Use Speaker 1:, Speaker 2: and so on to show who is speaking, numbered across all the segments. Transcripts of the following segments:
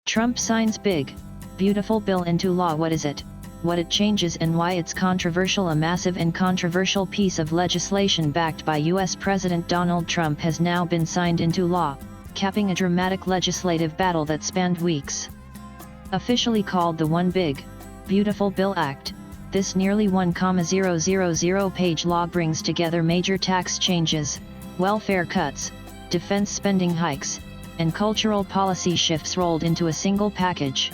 Speaker 1: Trump signs big, beautiful bill into law. What is it, what it changes, and why it's controversial? A massive and controversial piece of legislation backed by U.S. President Donald Trump has now been signed into law, capping a dramatic legislative battle that spanned weeks. Officially called the One Big, Beautiful Bill Act, this nearly 1,000-page law brings together major tax changes, welfare cuts, defense spending hikes, and cultural policy shifts rolled into a single package.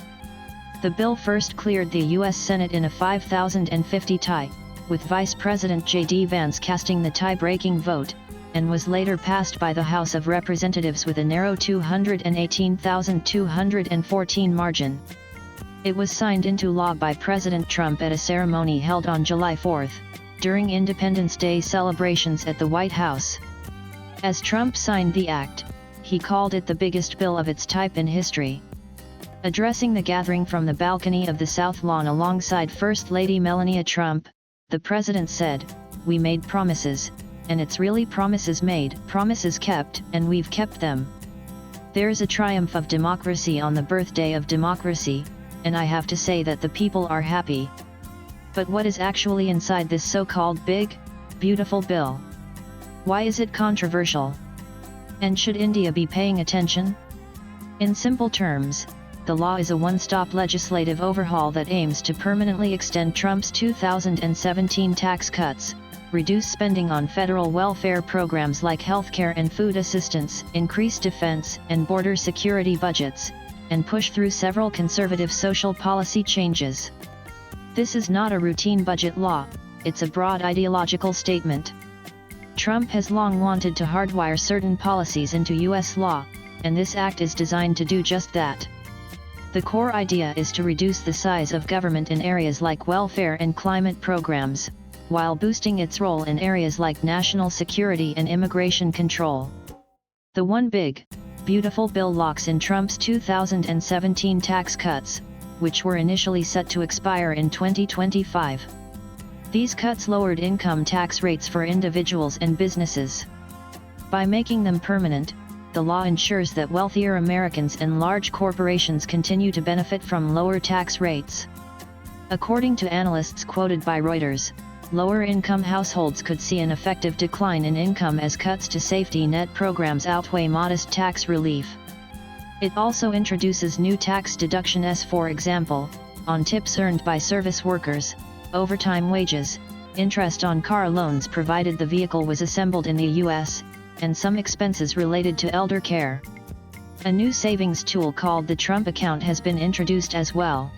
Speaker 1: The bill first cleared the U.S. Senate in a 5,050 tie, with Vice President J.D. Vance casting the tie-breaking vote, and was later passed by the House of Representatives with a narrow 218,214 margin. It was signed into law by President Trump at a ceremony held on July 4, during Independence Day celebrations at the White House. As Trump signed the act, he called it the biggest bill of its type in history. Addressing the gathering from the balcony of the South Lawn alongside First Lady Melania Trump, the president said, "We made promises, and it's really promises made, promises kept, and we've kept them. There's a triumph of democracy on the birthday of democracy, and I have to say that the people are happy." But what is actually inside this so-called big, beautiful bill? Why is it controversial? And should India be paying attention? In simple terms, the law is a one-stop legislative overhaul that aims to permanently extend Trump's 2017 tax cuts, reduce spending on federal welfare programs like healthcare and food assistance, increase defense and border security budgets, and push through several conservative social policy changes. This is not a routine budget law, it's a broad ideological statement. Trump has long wanted to hardwire certain policies into U.S. law, and this act is designed to do just that. The core idea is to reduce the size of government in areas like welfare and climate programs, while boosting its role in areas like national security and immigration control. The One Big, Beautiful Bill locks in Trump's 2017 tax cuts, which were initially set to expire in 2025. These cuts lowered income tax rates for individuals and businesses. By making them permanent, the law ensures that wealthier Americans and large corporations continue to benefit from lower tax rates. According to analysts quoted by Reuters, lower-income households could see an effective decline in income as cuts to safety net programs outweigh modest tax relief. It also introduces new tax deductions, for example, on tips earned by service workers, overtime wages, interest on car loans provided the vehicle was assembled in the U.S., and some expenses related to elder care. A new savings tool called the Trump Account has been introduced as well.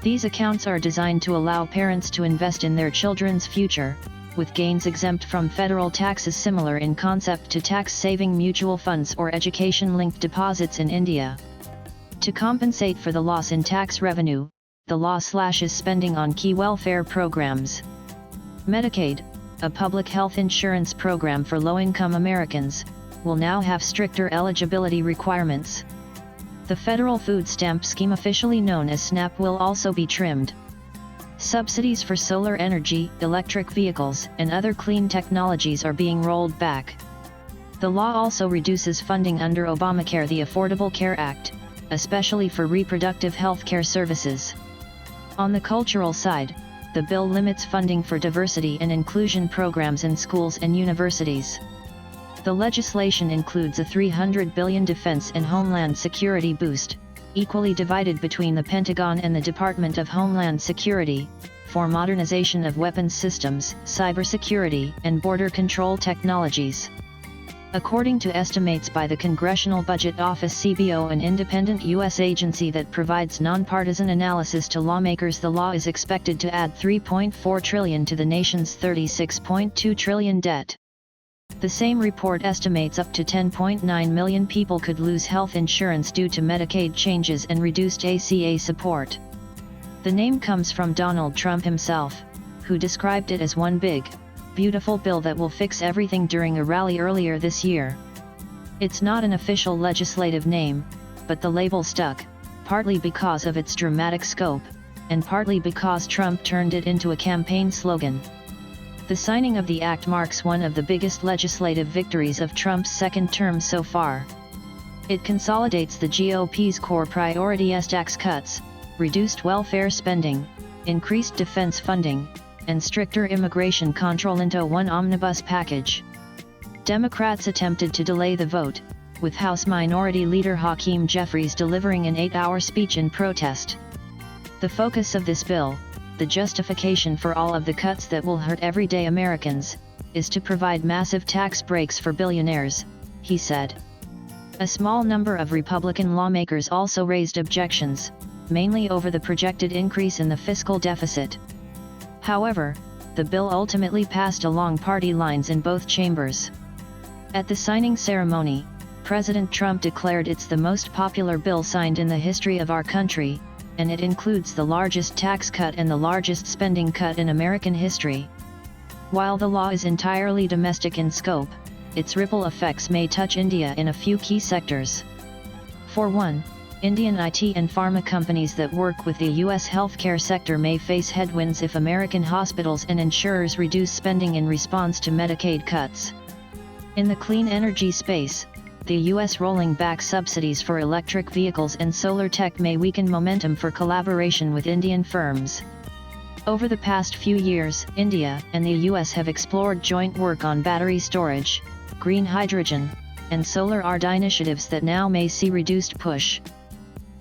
Speaker 1: These accounts are designed to allow parents to invest in their children's future, with gains exempt from federal taxes, similar in concept to tax-saving mutual funds or education-linked deposits in India. To compensate for the loss in tax revenue, the law slashes spending on key welfare programs. Medicaid, a public health insurance program for low-income Americans, will now have stricter eligibility requirements. The federal food stamp scheme, officially known as SNAP, will also be trimmed. Subsidies for solar energy, electric vehicles, and other clean technologies are being rolled back. The law also reduces funding under Obamacare, the Affordable Care Act, especially for reproductive health care services. On the cultural side, the bill limits funding for diversity and inclusion programs in schools and universities. The legislation includes a $300 billion defense and homeland security boost, equally divided between the Pentagon and the Department of Homeland Security, for modernization of weapons systems, cybersecurity, and border control technologies. According to estimates by the Congressional Budget Office (CBO), an independent U.S. agency that provides nonpartisan analysis to lawmakers, the law is expected to add $3.4 trillion to the nation's $36.2 trillion debt. The same report estimates up to 10.9 million people could lose health insurance due to Medicaid changes and reduced ACA support. The name comes from Donald Trump himself, who described it as one big, beautiful bill that will fix everything during a rally earlier this year. It's not an official legislative name, but the label stuck, partly because of its dramatic scope, and partly because Trump turned it into a campaign slogan. The signing of the act marks one of the biggest legislative victories of Trump's second term so far. It consolidates the GOP's core priorities: tax cuts, reduced welfare spending, increased defense funding, and stricter immigration control into one omnibus package. Democrats attempted to delay the vote, with House Minority Leader Hakeem Jeffries delivering an 8-hour speech in protest. The focus of this bill, the justification for all of the cuts that will hurt everyday Americans, is to provide massive tax breaks for billionaires, he said. A small number of Republican lawmakers also raised objections, mainly over the projected increase in the fiscal deficit. However, the bill ultimately passed along party lines in both chambers. At the signing ceremony, President Trump declared it's the most popular bill signed in the history of our country, and it includes the largest tax cut and the largest spending cut in American history. While the law is entirely domestic in scope, its ripple effects may touch India in a few key sectors. For one, Indian IT and pharma companies that work with the U.S. healthcare sector may face headwinds if American hospitals and insurers reduce spending in response to Medicaid cuts. In the clean energy space, the U.S. rolling back subsidies for electric vehicles and solar tech may weaken momentum for collaboration with Indian firms. Over the past few years, India and the U.S. have explored joint work on battery storage, green hydrogen, and solar RD initiatives that now may see reduced push.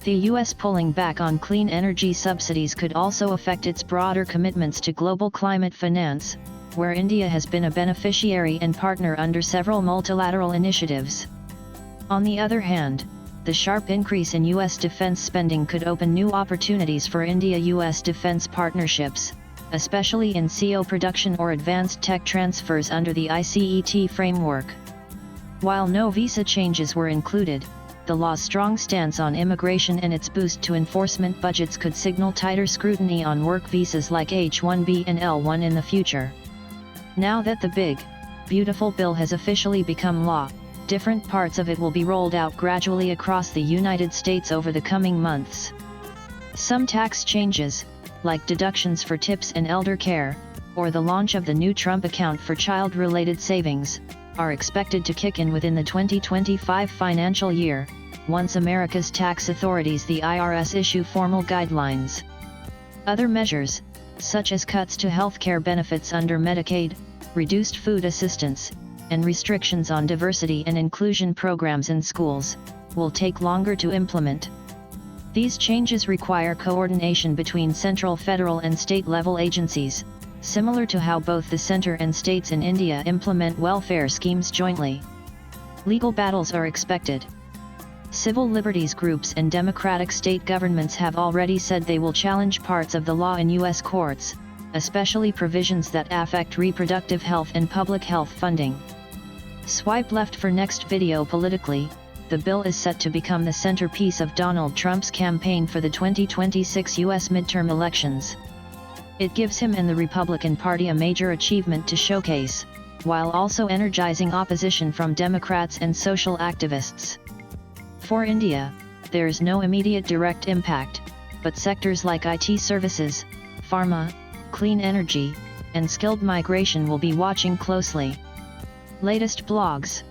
Speaker 1: The U.S. pulling back on clean energy subsidies could also affect its broader commitments to global climate finance, where India has been a beneficiary and partner under several multilateral initiatives. On the other hand, the sharp increase in U.S. defense spending could open new opportunities for India-U.S. defense partnerships, especially in CO production or advanced tech transfers under the ICET framework. While no visa changes were included, the law's strong stance on immigration and its boost to enforcement budgets could signal tighter scrutiny on work visas like H-1B and L-1 in the future. Now that the big, beautiful bill has officially become law, different parts of it will be rolled out gradually across the United States over the coming months. Some tax changes, like deductions for tips and elder care, or the launch of the new Trump account for child-related savings, are expected to kick in within the 2025 financial year, once America's tax authorities, the IRS, issue formal guidelines. Other measures, such as cuts to healthcare benefits under Medicaid, reduced food assistance, and restrictions on diversity and inclusion programs in schools, will take longer to implement. These changes require coordination between central, federal, and state-level agencies, similar to how both the center and states in India implement welfare schemes jointly. Legal battles are expected. Civil liberties groups and democratic state governments have already said they will challenge parts of the law in U.S. courts, especially provisions that affect reproductive health and public health funding. Swipe left for next video. Politically, the bill is set to become the centerpiece of Donald Trump's campaign for the 2026 U.S. midterm elections. It gives him and the Republican Party a major achievement to showcase, while also energizing opposition from Democrats and social activists. For India, there's no immediate direct impact, but sectors like IT services, pharma, clean energy, and skilled migration will be watching closely. Latest blogs.